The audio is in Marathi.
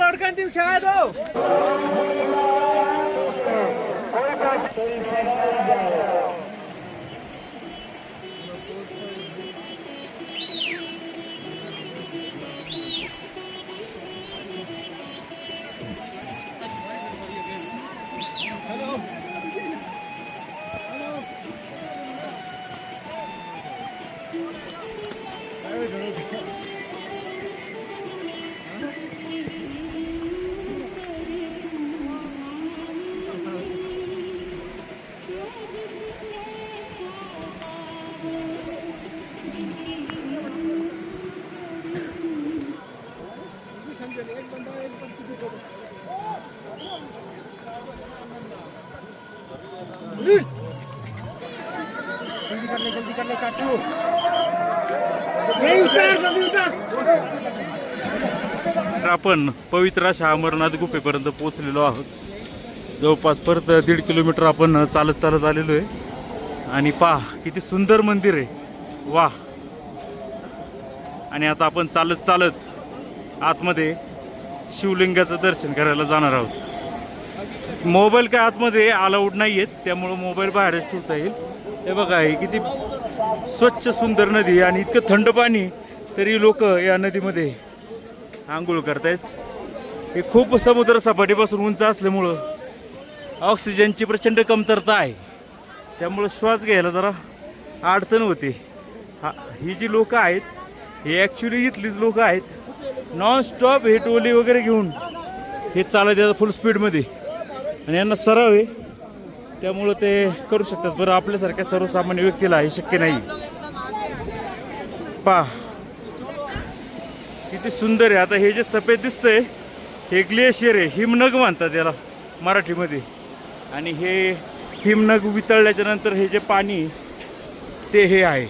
लड़का टीम शायद हो जल्दी कर ले चाचू जल्दी उतर आपण पवित्र अशा अमरनाथ गुफेपर्यंत पोहोचलेलो आहोत. जवळपास परत 1.5 किलोमीटर आपण चालत आलेलो आहे. आणि पहा किती सुंदर मंदिर आहे. वा. आणि आता आपण चालत आतमध्ये शिवलिंगाचं दर्शन करायला जाणार आहोत. मोबाईल काय आतमध्ये अलाउड नाही आहेत, त्यामुळं मोबाईल बाहेरच ठेवता येईल. हे बघा हे किती स्वच्छ सुंदर नदी आणि इतकं थंड पाणी, तरी लोक या नदीमध्ये आंघोळ करतायत. हे खूप समुद्र सपाटीपासून उंच असल्यामुळं ऑक्सिजनची प्रचंड कमतरता आहे, त्यामुळं श्वास घ्यायला जरा अडचण होते. ही जी लोक आहेत हे ॲक्च्युली इथलीच लोक आहेत. नॉन स्टॉप हे टोली वगैरे घेऊन हे चालत येतात फुल स्पीडमध्ये, आणि यांना सराव आहे त्यामुळं ते करू शकतात. बरं आपल्यासारख्या सर्वसामान्य व्यक्तीला हे शक्य नाही. पहा किती सुंदर आहे. आता हे जे सफेद दिसतंय हे ग्लेशियर आहे, हिमनग म्हणतात याला मराठीमध्ये. आणि हे हिमनग वितळल्याच्या नंतर हे जे पाणी ते हे आहे